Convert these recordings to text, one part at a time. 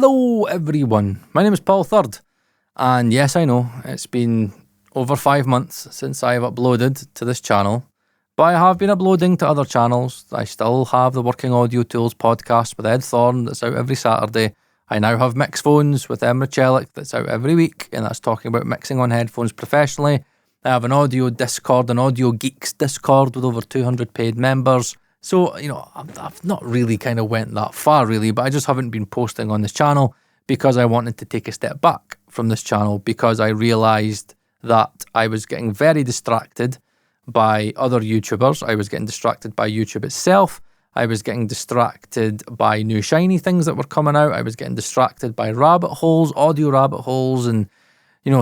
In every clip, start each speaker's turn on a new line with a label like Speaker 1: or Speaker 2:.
Speaker 1: Hello everyone, my name is Paul Third, and yes, I know it's been over 5 months since I've uploaded to this channel, but I have been uploading to other channels. I still have the Working Audio Tools podcast with Ed Thorne that's out every Saturday. I now have Mix Phones with Emma Chelik that's out every week, and that's talking about mixing on headphones professionally. I have an audio Discord, an Audio Geeks Discord with over 200 paid members. So, I've not really kind of went that far really, but I just haven't been posting on this channel because I wanted to take a step back from this channel because I realised that I was getting very distracted by other YouTubers. I was getting distracted by YouTube itself. I was getting distracted by new shiny things that were coming out. I was getting distracted by rabbit holes, audio rabbit holes, and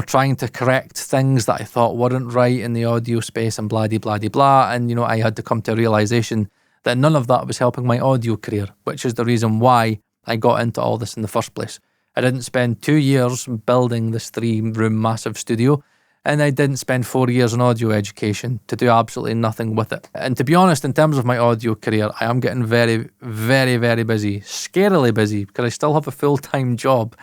Speaker 1: trying to correct things that I thought weren't right in the audio space and blah, blah, blah, blah. And, I had to come to a realisation that none of that was helping my audio career, which is the reason why I got into all this in the first place. I didn't spend 2 years building this 3-room massive studio, and I didn't spend 4 years in audio education to do absolutely nothing with it. And to be honest, in terms of my audio career, I am getting very, very, very busy, scarily busy, because I still have a full-time job.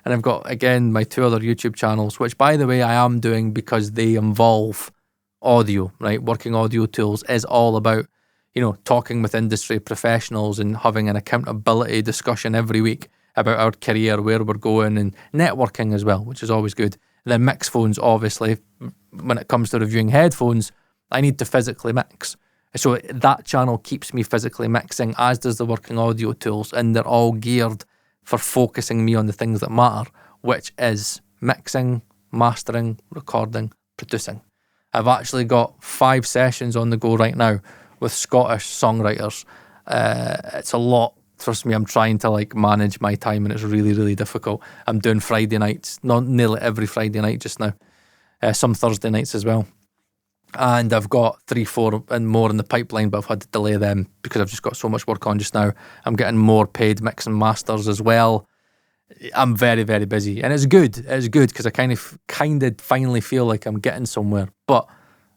Speaker 1: And I've got, again, my 2 other YouTube channels, which, by the way, I am doing because they involve audio, right? Working Audio Tools is all about talking with industry professionals and having an accountability discussion every week about our career, where we're going, and networking as well, which is always good. And then Mix Phones, obviously, when it comes to reviewing headphones, I need to physically mix. So that channel keeps me physically mixing, as does the Working Audio Tools, and they're all geared for focusing me on the things that matter, which is mixing, mastering, recording, producing. I've actually got 5 sessions on the go right now with Scottish songwriters. It's a lot. Trust me, I'm trying to manage my time, and it's really, really difficult. I'm doing Friday nights, not nearly every Friday night just now. Some Thursday nights as well. And I've got 3, 4 and more in the pipeline, but I've had to delay them because I've just got so much work on just now. I'm getting more paid mix and masters as well. I'm very, very busy, and it's good. It's good because I kind of finally feel like I'm getting somewhere. But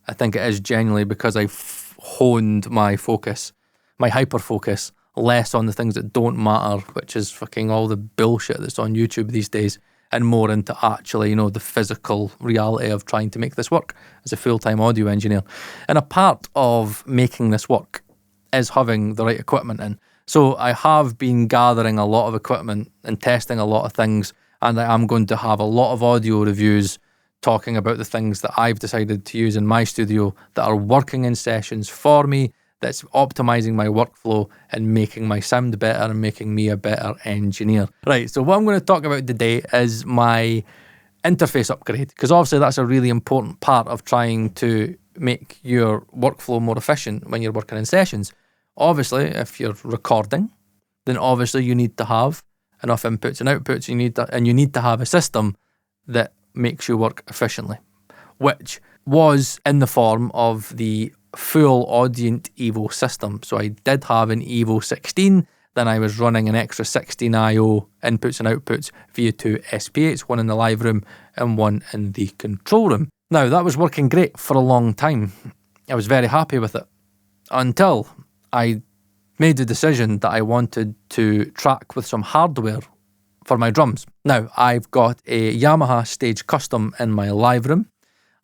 Speaker 1: I think it is genuinely because I've honed my focus, my hyper focus, less on the things that don't matter, which is fucking all the bullshit that's on YouTube these days, and more into actually, the physical reality of trying to make this work as a full-time audio engineer. And a part of making this work is having the right equipment in. So I have been gathering a lot of equipment and testing a lot of things, and I am going to have a lot of audio reviews talking about the things that I've decided to use in my studio that are working in sessions for me, that's optimizing my workflow and making my sound better and making me a better engineer. Right, so what I'm going to talk about today is my interface upgrade, because obviously that's a really important part of trying to make your workflow more efficient when you're working in sessions. Obviously, if you're recording, then obviously you need to have enough inputs and outputs. You need to have a system that makes you work efficiently, which was in the form of the full Audient Evo system. So I did have an Evo 16, then I was running an extra 16 I/O inputs and outputs via 2 SPHs, one in the live room and one in the control room. Now that was working great for a long time. I was very happy with it until I made the decision that I wanted to track with some hardware for my drums. Now, I've got a Yamaha Stage Custom in my live room,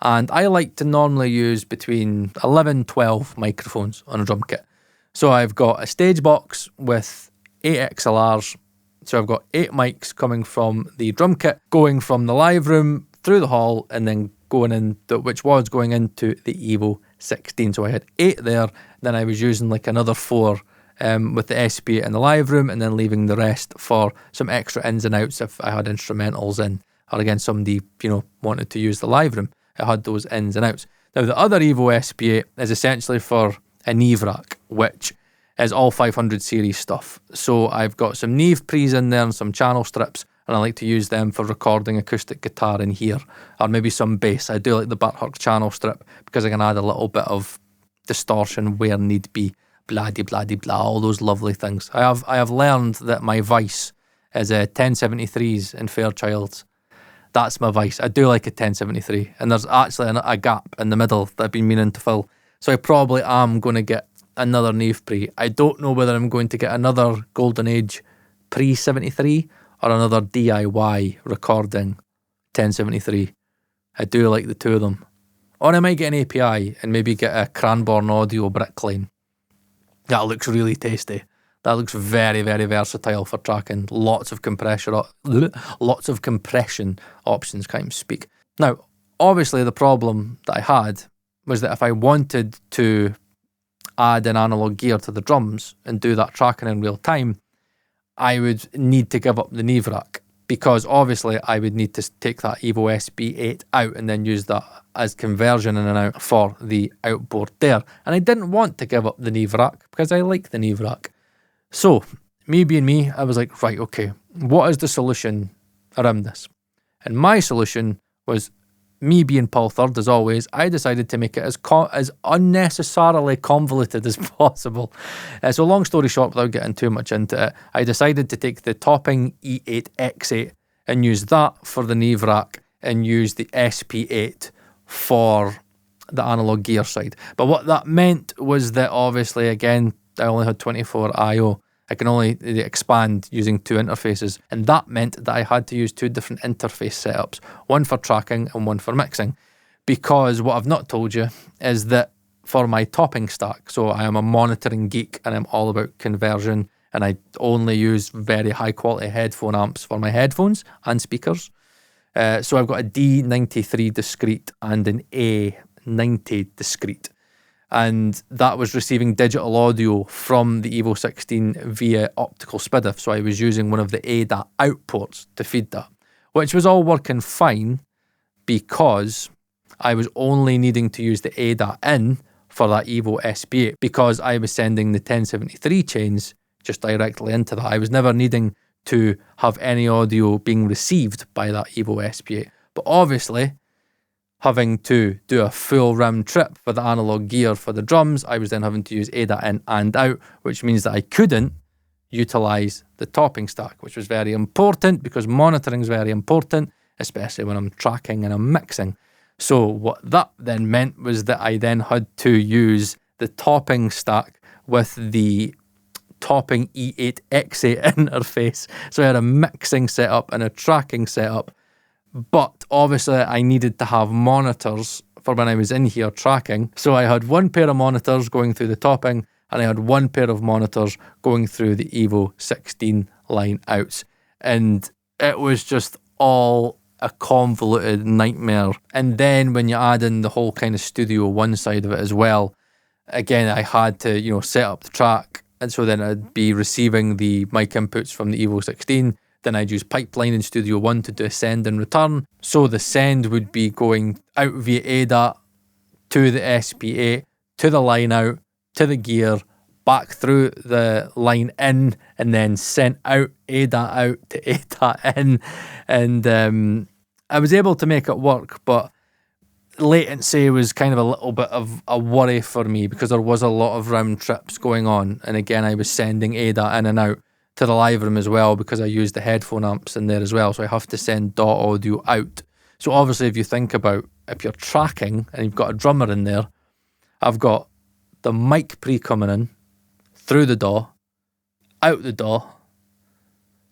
Speaker 1: and I like to normally use between 11, 12 microphones on a drum kit. So I've got a stage box with 8 XLRs, so I've got 8 mics coming from the drum kit, going from the live room through the hall, and then going into the Evo 16. So I had 8 there, then I was using another 4 with the SP in the live room, and then leaving the rest for some extra ins and outs if I had instrumentals in, or again somebody wanted to use the live room. I had those ins and outs. Now the other Evo SP8 is essentially for a Neve rack, which is all 500 series stuff. So I've got some Neve pre's in there and some channel strips, and I like to use them for recording acoustic guitar in here, or maybe some bass. I do like the Bert Hurk channel strip because I can add a little bit of distortion where need be. Blah, blah, blah, all those lovely things. I have learned that my vice is 1073s and Fairchilds. That's my vice. I do like a 1073, and there's actually a gap in the middle that I've been meaning to fill. So I probably am going to get another Neve pre. I don't know whether I'm going to get another Golden Age pre-73 or another DIY recording 1073. I do like the two of them. Or I might get an API and maybe get a Cranbourne Audio Brickline. That looks really tasty. That looks very, very versatile for tracking. Lots of compression options, can't even speak. Now, obviously the problem that I had was that if I wanted to add an analog gear to the drums and do that tracking in real time, I would need to give up the Neve rack, because obviously I would need to take that Evo SB8 out and then use that as conversion in and out for the outboard there. And I didn't want to give up the Neve rack because I like the Neve rack. So, me being me, I was like, right, okay, what is the solution around this? And my solution was, me being Paul Third as always, I decided to make it as unnecessarily convoluted as possible. So long story short, without getting too much into it, I decided to take the topping E8X8 and use that for the Neve rack and use the SP8 for the analog gear side. But what that meant was that obviously, again, I only had 24 I/O. I can only expand using two interfaces, and that meant that I had to use two different interface setups, one for tracking and one for mixing. Because what I've not told you is that for my topping stack, so I am a monitoring geek and I'm all about conversion, and I only use very high quality headphone amps for my headphones and speakers. So I've got a D93 discrete and an A90 discrete. And that was receiving digital audio from the Evo 16 via optical SPDIF. So I was using one of the ADAT out ports to feed that, which was all working fine because I was only needing to use the ADAT in for that Evo SB8 because I was sending the 1073 chains just directly into that. I was never needing to have any audio being received by that Evo SB8. But obviously, having to do a full round trip for the analog gear for the drums, I was then having to use ADAT in and out, which means that I couldn't utilize the topping stack, which was very important because monitoring is very important, especially when I'm tracking and I'm mixing. So what that then meant was that I then had to use the topping stack with the topping E8X8 interface. So I had a mixing setup and a tracking setup. But obviously I needed to have monitors for when I was in here tracking. So I had one pair of monitors going through the topping and I had one pair of monitors going through the Evo 16 line outs. And it was just all a convoluted nightmare. And then when you add in the whole kind of Studio One side of it as well, again, I had to, set up the track. And so then I'd be receiving the mic inputs from the Evo 16. Then I'd use Pipeline in Studio One to do send and return. So the send would be going out via ADAT to the SP8, to the line out, to the gear, back through the line in, and then sent out ADAT out to ADAT in. And I was able to make it work, but latency was kind of a little bit of a worry for me because there was a lot of round trips going on. And again, I was sending ADAT in and out to the live room as well because I used the headphone amps in there as well. So I have to send DAW audio out. So obviously if you think about if you're tracking and you've got a drummer in there, I've got the mic pre coming in, through the DAW, out the DAW,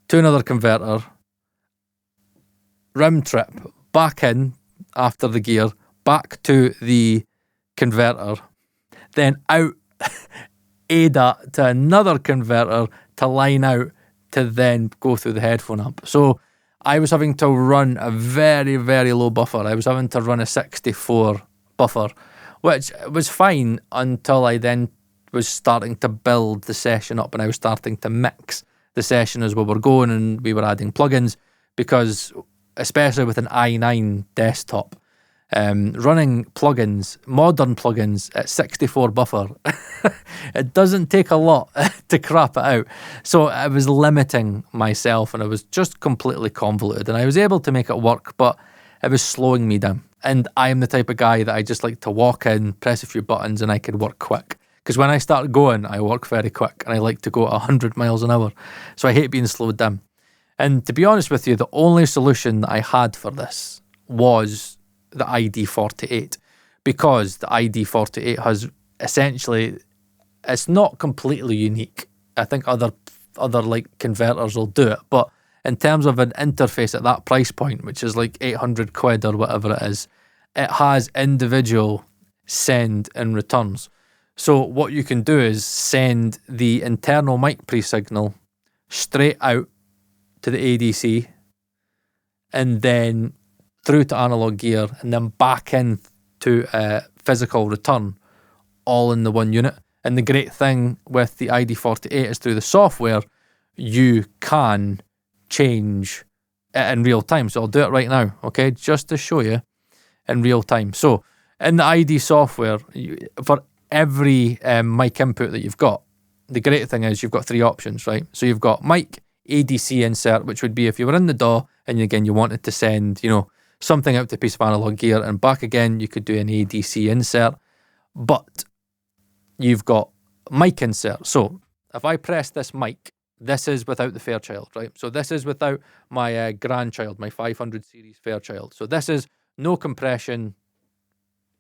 Speaker 1: to another converter, round trip, back in after the gear, back to the converter, then out ADAT to another converter to line out to then go through the headphone amp. So I was having to run a very, very low buffer. I was having to run a 64 buffer, which was fine until I then was starting to build the session up and I was starting to mix the session as we were going and we were adding plugins because especially with an i9 desktop, running plugins, modern plugins at 64 buffer, it doesn't take a lot to crap it out. So I was limiting myself and I was just completely convoluted and I was able to make it work, but it was slowing me down. And I am the type of guy that I just like to walk in, press a few buttons and I could work quick. Because when I start going, I work very quick and I like to go at 100 miles an hour. So I hate being slowed down. And to be honest with you, the only solution that I had for this was the ID48, because the ID48 has essentially, it's not completely unique. I think other like converters will do it, but in terms of an interface at that price point, which is like 800 quid or whatever it is, it has individual send and returns. So what you can do is send the internal mic pre-signal straight out to the ADC and then through to analog gear and then back in to a physical return, all in the one unit. And the great thing with the ID48 is through the software, you can change it in real time. So I'll do it right now, okay, just to show you in real time. So in the ID software, for every mic input that you've got, the great thing is you've got 3 options, right? So you've got mic, ADC insert, which would be if you were in the DAW and again you wanted to send, you know, something out to a piece of analog gear and back again, you could do an ADC insert. But you've got mic insert. So if I press this mic, this is without the Fairchild, right? So this is without my grandchild, my 500 series Fairchild. So this is no compression.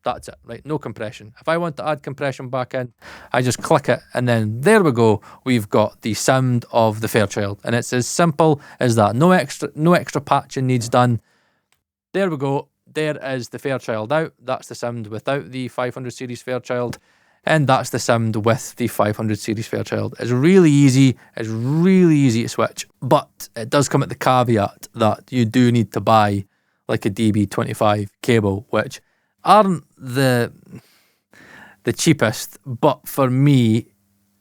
Speaker 1: That's it, right? No compression. If I want to add compression back in, I just click it and then there we go. We've got the sound of the Fairchild and it's as simple as that. No extra patching needs done. There we go. There is the Fairchild out. That's the sound without the 500 series Fairchild. And that's the sound with the 500 series Fairchild. It's really easy. It's really easy to switch. But it does come at the caveat that you do need to buy like a DB25 cable, which aren't the cheapest. But for me,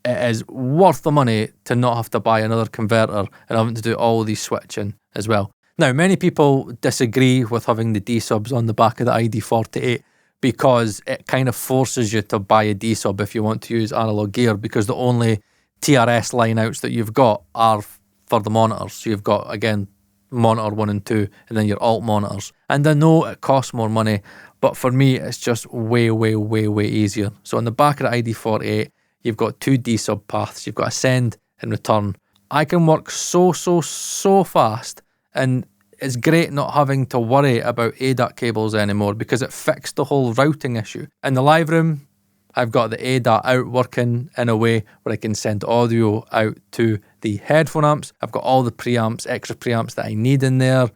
Speaker 1: it is worth the money to not have to buy another converter and having to do all these switching as well. Now, many people disagree with having the D-subs on the back of the ID48 because it kind of forces you to buy a D-sub if you want to use analog gear, because the only TRS line outs that you've got are for the monitors. So you've got, again, monitor 1 and 2, and then your alt monitors. And I know it costs more money, but for me, it's just way, way, way, way easier. So on the back of the ID48, you've got 2 D-sub paths. You've got a send and return. I can work so fast, and it's great not having to worry about ADAT cables anymore because it fixed the whole routing issue. In the live room, I've got the ADAT out working in a way where I can send audio out to the headphone amps. I've got all the preamps, extra preamps that I need in there.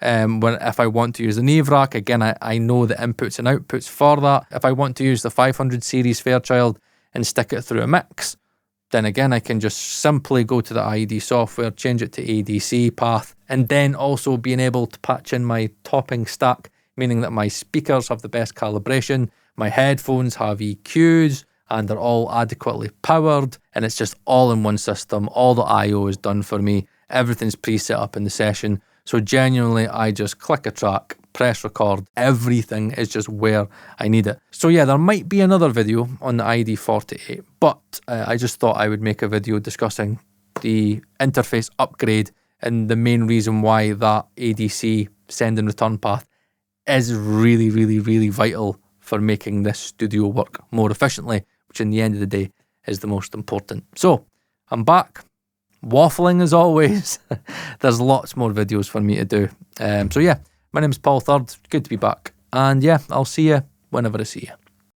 Speaker 1: If I want to use the Neve rack, again, I know the inputs and outputs for that. If I want to use the 500 series Fairchild and stick it through a mix, then again, I can just simply go to the ID software, change it to ADC path, and then also being able to patch in my topping stack, meaning that my speakers have the best calibration, my headphones have EQs, and they're all adequately powered, and it's just all in one system. All the I/O is done for me. Everything's pre-set up in the session. So genuinely, I just click a track, press record. Everything is just where I need it. So yeah, there might be another video on the ID48, but I just thought I would make a video discussing the interface upgrade and the main reason why that ADC send and return path is really, really, really vital for making this studio work more efficiently, which in the end of the day is the most important. So I'm back. Waffling as always. There's lots more videos for me to do. So yeah, my name's Paul Third. Good to be back. And yeah, I'll see you whenever I see you.